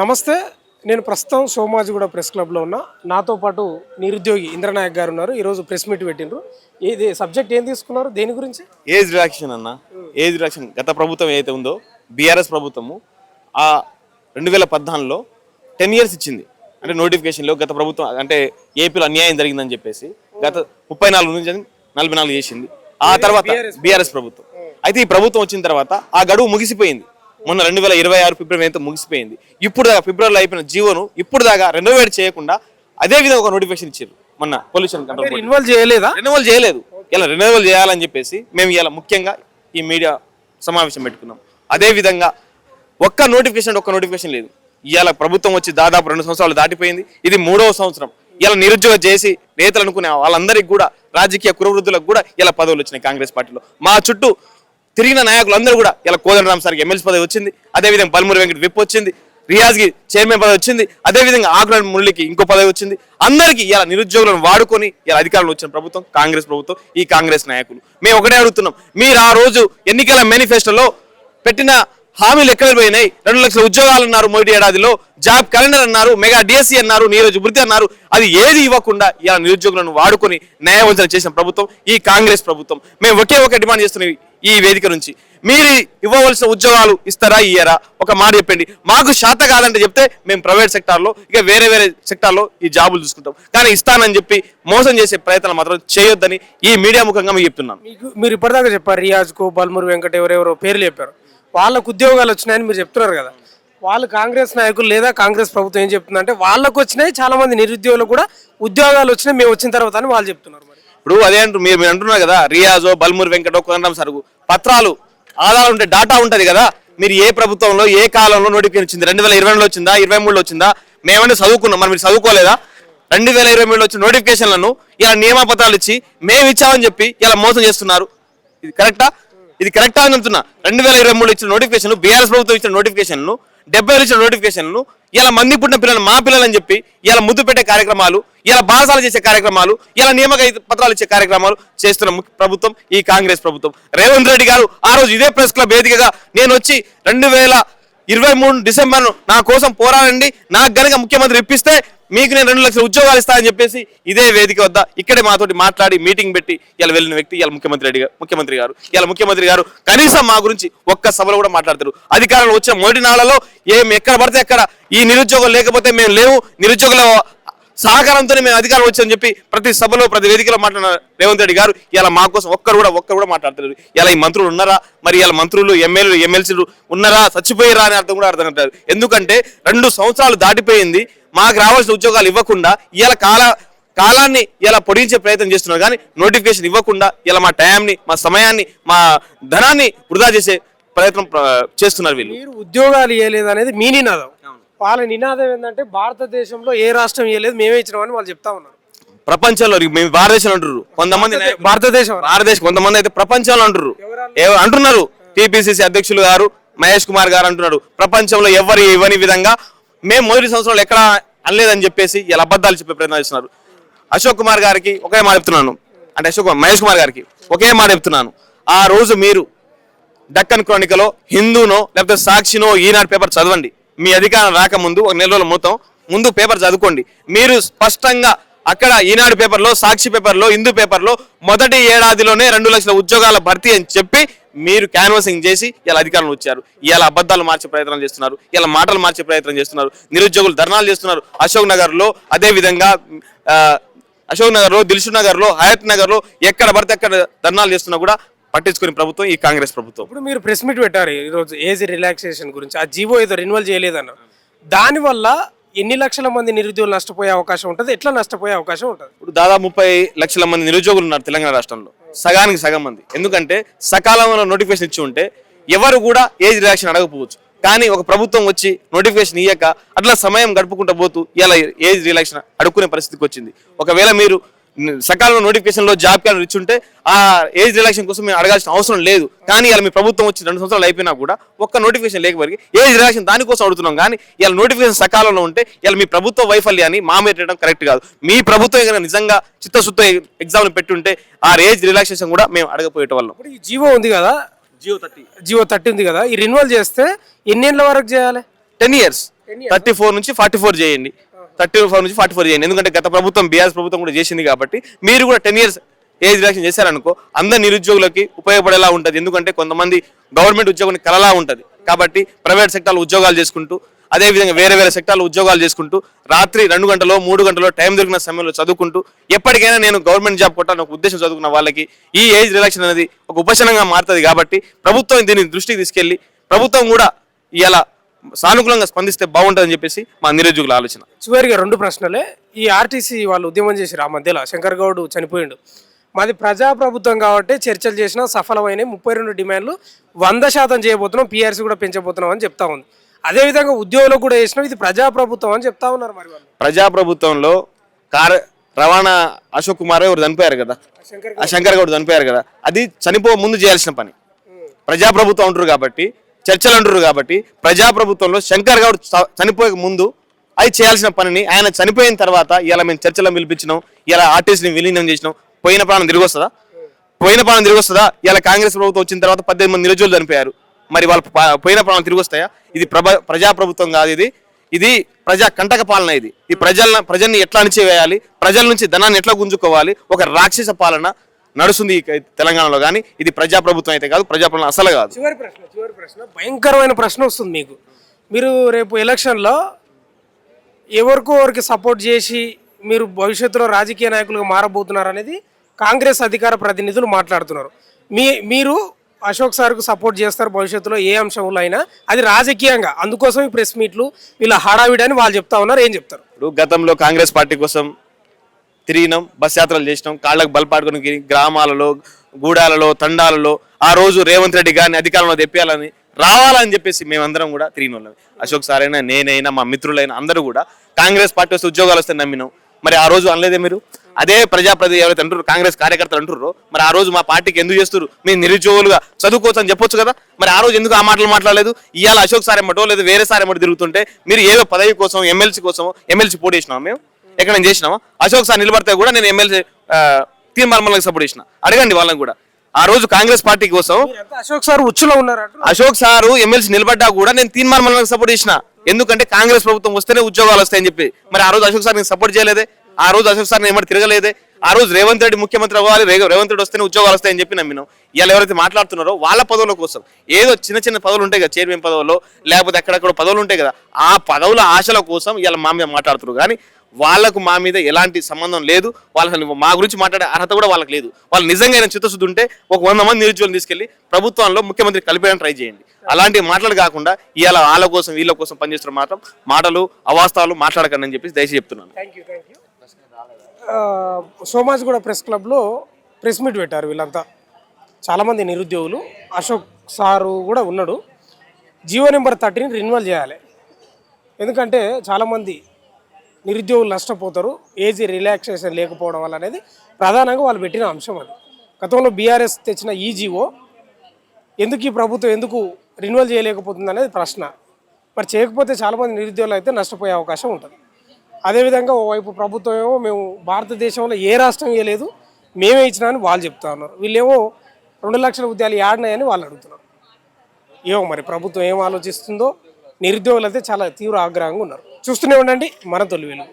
నమస్తే. నేను ప్రస్తుతం సోమాజిగూడ ప్రెస్ క్లబ్లో ఉన్నా. నాతో పాటు నిరుద్యోగి ఇంద్రనాయక్ గారు ఉన్నారు. ఈరోజు ప్రెస్ మీట్ పెట్టిండ్రు. ఇది సబ్జెక్ట్ ఏం తీసుకున్నారు, దేని గురించి? ఏజ్ రిలాక్సేషన్ అన్న. ఏజ్ రిలాక్సేషన్ గత ప్రభుత్వం ఏదైతే ఉందో బీఆర్ఎస్ ప్రభుత్వము ఆ 2014లో 10 years ఇచ్చింది. అంటే నోటిఫికేషన్లో గత ప్రభుత్వం అంటే ఏపీలో అన్యాయం జరిగిందని చెప్పేసి గత 34 నుంచి 44 చేసింది. ఆ తర్వాత బీఆర్ఎస్ ప్రభుత్వం. అయితే ఈ ప్రభుత్వం వచ్చిన తర్వాత ఆ గడువు ముగిసిపోయింది. మొన్న 2026 ఫిబ్రవరి అయితే ముగిసిపోయింది. ఇప్పుడు దాకా ఫిబ్రవరిలో అయిపోయిన జీవోను ఇప్పుడు దాకా రెనోవేట్ చేయకుండా అదే విధంగా ఒక నోటిఫికేషన్ ఇచ్చారు. మొన్న పొల్యూషన్ కంట్రోల్ రెన్యువల్ చేయలేదు. ఇలా రెన్యువల్ చేయాలని చెప్పేసి మేము ఇలా ముఖ్యంగా ఈ మీడియా సమావేశం పెట్టుకున్నాం. అదే విధంగా ఒక్క నోటిఫికేషన్ లేదు. ఇవాళ ప్రభుత్వం వచ్చి దాదాపు 2 సంవత్సరాలు దాటిపోయింది. ఇది 3వ సంవత్సరం. ఇలా నిరుద్యోగ చేసి నేతలు అనుకునే వాళ్ళందరికీ కూడా రాజకీయ కురవృద్ధులకు కూడా ఇలా పదవులు వచ్చినాయి కాంగ్రెస్ పార్టీలో. మా చుట్టూ తిరిగిన నాయకులందరూ కూడా ఇలా కోదండరామ్ సార్కి ఎమ్మెల్సీ పదవి వచ్చింది. అదేవిధంగా బల్మూరి వెంకట విప్ వచ్చింది. రియాజ్కి చైర్మన్ పదవి వచ్చింది. అదేవిధంగా ఆకుల మురళికి ఇంకో పదవి వచ్చింది. అందరికీ ఇలా నిరుద్యోగులను వాడుకొని ఇలా అధికారంలో వచ్చిన ప్రభుత్వం కాంగ్రెస్ ప్రభుత్వం. ఈ కాంగ్రెస్ నాయకులు మేము ఒకటే అడుగుతున్నాం, మీరు ఆ రోజు ఎన్నికల మేనిఫెస్టోలో పెట్టిన హామీలు ఎక్కడ పోయినాయి? 2 లక్షల ఉద్యోగాలు అన్నారు మొదటి ఏడాదిలో, జాబ్ క్యాలెండర్ అన్నారు, మెగా డిఎస్సీ అన్నారు, నీరోజు వృత్తి అన్నారు. అది ఏది ఇవ్వకుండా ఇలా నిరుద్యోగులను వాడుకొని న్యాయవంచన చేసిన ప్రభుత్వం ఈ కాంగ్రెస్ ప్రభుత్వం. మేము ఒకే ఒక డిమాండ్ చేస్తున్నాం ఈ వేదిక నుంచి, మీరు ఇవ్వవలసిన ఉద్యోగాలు ఇస్తారా ఇయ్యారా? ఒక మాట చెప్పండి. మాకు శాత కాదంటే చెప్తే మేము ప్రైవేట్ సెక్టార్లో ఇక వేరే సెక్టార్లో ఈ జాబులు చూసుకుంటాం. కానీ ఇస్తానని చెప్పి మోసం చేసే ప్రయత్నం మాత్రం చేయొద్దని ఈ మీడియా ముఖంగా మీకు చెప్తున్నాను. మీరు ఇప్పటిదాకా చెప్పారు, రియాజ్కు బల్మూరి వెంకట ఎవరెవరో పేర్లు చెప్పారు. వాళ్ళకు ఉద్యోగాలు వచ్చినాయని మీరు చెప్తున్నారు కదా. వాళ్ళు కాంగ్రెస్ నాయకులు లేదా కాంగ్రెస్ ప్రభుత్వం ఏం చెప్తుందంటే వాళ్ళకు వచ్చినాయి, చాలా మంది నిరుద్యోగులు కూడా ఉద్యోగాలు వచ్చినాయి మేము వచ్చిన తర్వాత అని వాళ్ళు చెప్తున్నారు. ఇప్పుడు అదే మీరు అంటున్నారు కదా, రియాజో బల్మూరి వెంకటో కోదండరామ్ సరుగు పత్రాలు ఆధారాలు ఉంటే డాటా ఉంటది కదా. మీరు ఏ ప్రభుత్వంలో ఏ కాలంలో నోటిఫికేషన్ వచ్చింది? 2022లో వచ్చిందా, 23లో వచ్చిందా? మేమంటే చదువుకున్నాం, మరి మీరు చదువుకోలేదా? 2023లో వచ్చిన నోటిఫికేషన్లను ఇలా నియమపత్రాలు ఇచ్చి మేము ఇచ్చామని చెప్పి ఇలా మోసం చేస్తున్నారు. ఇది కరెక్టా అని అంటున్నా. 2023లో ఇచ్చిన నోటిఫికేషన్, బీఆర్ఎస్ ప్రభుత్వం ఇచ్చిన నోటిఫికేషన్లు, 70 ఇచ్చిన నోటిఫికేషన్లు, ఇలా మంది పుట్టిన పిల్లలు మా పిల్లలని చెప్పి ఇలా ముద్దు పెట్టే కార్యక్రమాలు, ఇలా బాసాలు చేసే కార్యక్రమాలు, ఇలా నియామక పత్రాలు ఇచ్చే కార్యక్రమాలు చేస్తున్న ప్రభుత్వం ఈ కాంగ్రెస్ ప్రభుత్వం. రేవంత్ రెడ్డి గారు ఆ రోజు ఇదే ప్రెస్ క్లబ్ వేదికగా నేను వచ్చి 2023 డిసెంబర్ నా కోసం పోరాడండి, నాకు గనక ముఖ్యమంత్రి ఇప్పిస్తే మీకు నేను 2 లక్షల ఉద్యోగాలు ఇస్తానని చెప్పేసి ఇదే వేదిక వద్ద ఇక్కడే మాతోటి మాట్లాడి మీటింగ్ పెట్టి ఇలా వెళ్ళిన వ్యక్తి ఇలా ముఖ్యమంత్రి గారు కనీసం మా గురించి ఒక్క సభలో కూడా మాట్లాడతారు. అధికారంలో వచ్చిన మొదటి నాళ్లలో ఎక్కడ పడితే అక్కడ ఈ నిరుద్యోగులు లేకపోతే మేము లేవు, నిరుద్యోగుల సహకారంతోనే మేము అధికారం వచ్చామని చెప్పి ప్రతి సభలో ప్రతి వేదికలో మాట్లాడిన రేవంత్ రెడ్డి గారు ఇలా మా కోసం ఒక్కరు కూడా మాట్లాడతారు. ఇలా ఈ మంత్రులు ఉన్నారా? మరి ఇలా మంత్రులు ఎమ్మెల్సీలు ఉన్నారా? చచ్చిపోయారా అని అర్థం కాదు. ఎందుకంటే 2 సంవత్సరాలు దాటిపోయింది, మాకు రావాల్సిన ఉద్యోగాలు ఇవ్వకుండా ఇలా కాలాన్ని ఇలా పొడిగించే ప్రయత్నం చేస్తున్నారు. కానీ నోటిఫికేషన్ ఇవ్వకుండా ఇలా మా టైంని, మా సమయాన్ని, మా ధనాన్ని వృధా చేసే ప్రయత్నం చేస్తున్నారు వీళ్ళు. మీరు ఉద్యోగాలు ఇవ్వలేదు అనేది మీ నినాదం. వాళ్ళ నినాదం ఏంటంటే భారతదేశంలో ఏ రాష్ట్రం ఇవ్వలేదు, మేమే ఇచ్చినామని వాళ్ళు చెప్తా ఉన్నారు. ప్రపంచంలో మేము భారతదేశం అంటున్నారు కొంతమంది, భారతదేశం కొంతమంది అయితే ప్రపంచంలో అంటున్నారు. టీపీసీసీ అధ్యక్షులు గారు మహేష్ కుమార్ గారు అంటున్నారు, ప్రపంచంలో ఎవరు ఇవ్వని విధంగా మేము మొదటి సంవత్సరంలో ఎక్కడ అనలేదని చెప్పేసి ఇలా అబద్ధాలు చెప్పే ప్రయత్నం చేస్తున్నారు. అశోక్ కుమార్ గారికి ఒకే మాట చెప్తున్నాను, అంటే మహేష్ కుమార్ గారికి ఒకే మాట చెప్తున్నాను. ఆ రోజు మీరు డక్కన్ క్రానికలో, హిందూనో లేకపోతే సాక్షినో ఈనాడు పేపర్ చదవండి. మీ అధికారం రాకముందు 1 నెల రోజుల ముందు పేపర్ చదువుకోండి. మీరు స్పష్టంగా అక్కడ ఈనాడు పేపర్లో, సాక్షి పేపర్లో, హిందూ పేపర్లో మొదటి ఏడాదిలోనే 2 లక్షల ఉద్యోగాల భర్తీ అని చెప్పి మీరు క్యాన్వాసింగ్ చేసి ఇలా అధికారంలో వచ్చారు. ఇలా అబద్ధాలు మార్చే ప్రయత్నం చేస్తున్నారు, ఇలా మాటలు మార్చే ప్రయత్నం చేస్తున్నారు. నిరుద్యోగులు ధర్నాలు చేస్తున్నారు. అశోక్ నగర్లో, అదేవిధంగా అశోక్ నగర్లో, దిల్షుక్ నగర్లో, హయత్ నగర్లో ఎక్కడ పడితే అక్కడ ధర్నాలు చేస్తున్నా కూడా పట్టించుకునే ప్రభుత్వం ఈ కాంగ్రెస్ ప్రభుత్వం. ఇప్పుడు మీరు ప్రెస్ మీట్ పెట్టారు ఈరోజు ఏజ్ రిలాక్సేషన్ గురించి. ఆ జీవో ఏదో రెన్యువల్ చేయలేదన్న, దానివల్ల ఎన్ని లక్షల మంది నిరుద్యోగులు నష్టపోయే అవకాశం ఉంటుంది, ఎట్లా నష్టపోయే అవకాశం ఉంటుంది? ఇప్పుడు దాదాపు 30 లక్షల మంది నిరుద్యోగులు ఉన్నారు తెలంగాణ రాష్ట్రంలో, సగానికి సగం మంది. ఎందుకంటే సకాలంలో నోటిఫికేషన్ ఇచ్చి ఉంటే ఎవరు కూడా ఏజ్ రిలాక్సేషన్ అడగకపోవచ్చు. కానీ ఒక ప్రభుత్వం వచ్చి నోటిఫికేషన్ ఇయ్యక అట్లా సమయం గడుపుకుంటూ పోతూ ఇలా ఏజ్ రిలాక్సేషన్ అడుక్కునే పరిస్థితికి వచ్చింది. ఒకవేళ మీరు సకాలంలో నోటిఫికేషన్లో జాబ్ క్యాలెండర్ ఇచ్చుంటే ఆ ఏజ్ రిలాక్సేషన్ కోసం మేము అడగాల్సిన అవసరం లేదు. కానీ ఇలా మీ ప్రభుత్వం వచ్చి 2 సంవత్సరాలు అయిపోయినా కూడా ఒక్క నోటిఫికేషన్ లేకపోతే ఏజ్ రిలాక్సేషన్ దానికోసం అడుగుతున్నాం. కానీ ఇలా నోటిఫికేషన్ సకాలంలో ఉంటే ఇలా మీ ప్రభుత్వ వైఫల్యాన్ని మా మీద పెట్టడం కరెక్ట్ కాదు. మీ ప్రభుత్వం ఏదైనా నిజంగా చిత్తశుద్ధ ఎగ్జామ్లు పెట్టుంటే ఆ ఏజ్ రిలాక్సేషన్ కూడా మేము అడగపోయేట వాళ్ళం. ఈ జీవో ఉంది కదా, జియో 30 ఉంది కదా, ఈ రెన్యువల్ చేస్తే ఎన్ని ఏళ్ళ వరకు చేయాలి? 10 years. 34 నుంచి 44 చేయండి. 34 నుంచి 44 చేయండి. ఎందుకంటే గత ప్రభుత్వం బీఆర్ఎస్ ప్రభుత్వం కూడా చేసింది కాబట్టి మీరు కూడా 10 years ఏజ్ రిలాక్సేషన్ చేశారనుకో అందరు నిరుద్యోగులకి ఉపయోగపడేలా ఉంటుంది. ఎందుకంటే కొంతమంది గవర్నమెంట్ ఉద్యోగం కలలా ఉంటుంది కాబట్టి ప్రైవేట్ సెక్టార్లో ఉద్యోగాలు చేసుకుంటూ అదేవిధంగా వేరే వేరే సెక్టార్లో ఉద్యోగాలు చేసుకుంటూ రాత్రి 2 గంటలో 3 గంటలో టైం దొరికిన సమయంలో చదువుకుంటూ ఎప్పటికైనా నేను గవర్నమెంట్ జాబ్ కొట్టాలని ఒక ఉద్దేశం చదువుకున్న వాళ్ళకి ఈ ఏజ్ రిలాక్సేషన్ అనేది ఒక ఉపశమనంగా మారుతుంది. కాబట్టి ప్రభుత్వం దీన్ని దృష్టికి తీసుకెళ్లి ప్రభుత్వం కూడా ఇలా సానుకూలంగా స్పందిస్తే బాగుంటుందని చెప్పేసి మా నిరుద్యోగుల ఆలోచన. చివరిగా 2 ప్రశ్నలే. ఈ ఆర్టీసీ వాళ్ళు ఉద్యమం చేశారు ఆ మధ్యలో, శంకర్ గౌడ్ చనిపోయిండు. మాది ప్రజాప్రభుత్వం కాబట్టి చర్చలు చేసినా సఫలమైనవి. 32 డిమాండ్లు 100% చేయబోతున్నాం, పీఆర్సీ కూడా పెంచబోతున్నాం అని చెప్తా ఉంది. అదేవిధంగా ఉద్యోగులకు కూడా చేసినాం, ఇది ప్రజాప్రభుత్వం అని చెప్తా ఉన్నారు. మరి వాళ్ళు ప్రజాప్రభుత్వంలో రవాణా అశోక్ కుమార్ ఎవరు చనిపోయారు కదా, ఆ శంకర్ గౌడ్ చనిపోయారు కదా, అది ముందు చేయాల్సిన పని. ప్రజాప్రభుత్వం అంటారు కాబట్టి చర్చలు అంటారు కాబట్టి ప్రజాప్రభుత్వంలో శంకర్ గౌడ్ చనిపోయే ముందు అది చేయాల్సిన పనిని ఆయన చనిపోయిన తర్వాత ఇలా మేము చర్చలో పిలిపించినాం, ఇలా ఆర్టీసీని విలీనం చేసినాం. పోయిన ప్రాణం తిరిగి వస్తుందా? ఇలా కాంగ్రెస్ ప్రభుత్వం వచ్చిన తర్వాత 18 మంది నిరుద్యోగులు చనిపోయారు. మరి వాళ్ళు పోయిన ప్రాణం తిరిగి వస్తాయా? ఇది ప్రజాప్రభుత్వం కాదు, ఇది ప్రజా కంటక పాలన. ఈ ప్రజల్ని ఎట్లా అణిచివేయాలి, ప్రజల నుంచి ధనాన్ని ఎట్లా గుంజుకోవాలి, ఒక రాక్షస పాలన నడుస్తుంది తెలంగాణలో. కానీ ఇది ప్రజాప్రభుత్వం అయితే కాదు, ప్రజాపాలన అసలు కాదు. చివరి ప్రశ్న భయంకరమైన ప్రశ్న వస్తుంది మీకు. మీరు రేపు ఎలక్షన్లో ఎవరికి సపోర్ట్ చేసి మీరు భవిష్యత్తులో రాజకీయ నాయకులుగా మారబోతున్నారు అనేది కాంగ్రెస్ అధికార ప్రతినిధులు మాట్లాడుతున్నారు. మీరు అశోక్ సార్కు సపోర్ట్ చేస్తారు భవిష్యత్తులో ఏ అంశంలో అయినా, అది రాజకీయంగా. అందుకోసం ఈ ప్రెస్ మీట్లు వీళ్ళ హడావిడని వాళ్ళు చెప్తా ఉన్నారు. ఏం చెప్తారు? ఇప్పుడు గతంలో కాంగ్రెస్ పార్టీ కోసం తిరిగినాం, బస్ యాత్రలు చేసినాం, కాళ్ళకు బలపాటుకొని గ్రామాలలో, గూడాలలో, తండాలలో ఆ రోజు రేవంత్ రెడ్డి గారిని అధికారంలో తెప్పాలని రావాలని చెప్పేసి మేమందరం కూడా తిరిగిన వాళ్ళం. అశోక్ సార్ అయినా, నేనైనా, మా మిత్రులైనా అందరూ కూడా కాంగ్రెస్ పార్టీ వస్తే ఉద్యోగాలు వస్తే నమ్మినాం. మరి ఆ రోజు అనలేదే మీరు? అదే ప్రజాప్రతినిధి ఎవరైతే అంటారు కాంగ్రెస్ కార్యకర్తలు అంటారో, మరి ఆ రోజు మా పార్టీకి ఎందుకు చేస్తారు? మీరు నిరుద్యోగులుగా చదువుకోవచ్చు అని చెప్పొచ్చు కదా. మరి ఆ రోజు ఎందుకు ఆ మాటలు మాట్లాడలేదు? ఇవాళ అశోక్ సార్ ఎమ్మటో లేదు వేరే సార్ ఎమ్మటో తిరుగుతుంటే మీరు ఏదో పదవి కోసం ఎమ్మెల్సీ పోటీ చేసినాం. మేము ఎక్కడ చేసినామా? అశోక్ సార్ నిలబడితే కూడా నేను ఎమ్మెల్సీ తీర్మానాలకు సపోర్ట్ చేసిన. అడగండి వాళ్ళని కూడా. ఆ రోజు కాంగ్రెస్ పార్టీ కోసం అశోక్ సార్ ఉచ్చులో ఉన్నారు. అశోక్ సారు ఎమ్మెల్సీ నిలబడ్డా కూడా నేను తీర్మానాలకు సపోర్ట్ చేసిన. ఎందుకంటే కాంగ్రెస్ ప్రభుత్వం వస్తేనే ఉద్యోగాలు వస్తాయని చెప్పి. మరి ఆ రోజు అశోక్ సార్ నేను సపోర్ట్ చేయలేదే, ఆ రోజు అశోక్ సార్ నేను తిరగలేదే. ఆ రోజు రేవంత్ రెడ్డి ముఖ్యమంత్రి అవ్వాలి, రేవంత్ రెడ్డి వస్తేనే ఉద్యోగాలు వస్తాయని చెప్పి నమ్మినాం. ఇలా ఎవరైతే మాట్లాడుతున్నారో వాళ్ళ పదవుల కోసం ఏదో చిన్న పదవులు ఉంటాయి కదా, చైర్మన్ పదవుల్లో లేకపోతే ఎక్కడెక్కడ పదవులు ఉంటాయి కదా, ఆ పదవుల ఆశల కోసం ఇలా మా మీద మాట్లాడుతున్నారు. కానీ వాళ్ళకు మా మీద ఎలాంటి సంబంధం లేదు. వాళ్ళకి మా గురించి మాట్లాడే అర్హత కూడా వాళ్ళకి లేదు. వాళ్ళు నిజంగా చిత్తశుద్ధి ఉంటే ఒక 100 మంది నిరుద్యోగులు తీసుకెళ్లి ప్రభుత్వంలో ముఖ్యమంత్రి కలిపేయడానికి ట్రై చేయండి. అలాంటి మాటలు కాకుండా ఇవాళ వాళ్ళ కోసం వీళ్ళ కోసం పనిచేస్తున్న మాత్రం మాటలు అవాస్తవాలు మాట్లాడకండి అని చెప్పి దయచేసి చెప్తున్నాను. సోమాజిగూడ ప్రెస్ క్లబ్లో ప్రెస్ మీట్ పెట్టారు వీళ్ళంతా, చాలామంది నిరుద్యోగులు. అశోక్ సారు కూడా ఉన్నాడు. జీవో నెంబర్ 30ని రెన్యువల్ చేయాలి. ఎందుకంటే చాలామంది నిరుద్యోగులు నష్టపోతారు ఏజ్ రిలాక్సేషన్ లేకపోవడం వల్ల అనేది ప్రధానంగా వాళ్ళు పెట్టిన అంశం. అది గతంలో బీఆర్ఎస్ తెచ్చిన ఈ జీవో ఎందుకు ఈ ప్రభుత్వం ఎందుకు రెన్యువల్ చేయలేకపోతుంది అనేది ప్రశ్న. మరి చేయకపోతే చాలామంది నిరుద్యోగులు అయితే నష్టపోయే అవకాశం ఉంటుంది. అదేవిధంగా ఓవైపు ప్రభుత్వం ఏమో మేము భారతదేశంలో ఏ రాష్ట్రం ఇవ్వలేదు, మేమే ఇచ్చినా అని వాళ్ళు చెప్తా ఉన్నారు. వీళ్ళేమో 2 లక్షల ఉద్యోగాలు యాడినాయని వాళ్ళు అడుగుతున్నారు. ఏమో మరి ప్రభుత్వం ఏం ఆలోచిస్తుందో. నిరుద్యోగులు అయితే చాలా తీవ్ర ఆగ్రహంగా ఉన్నారు. చూస్తూనే ఉండండి మన తొలి వెలుగు.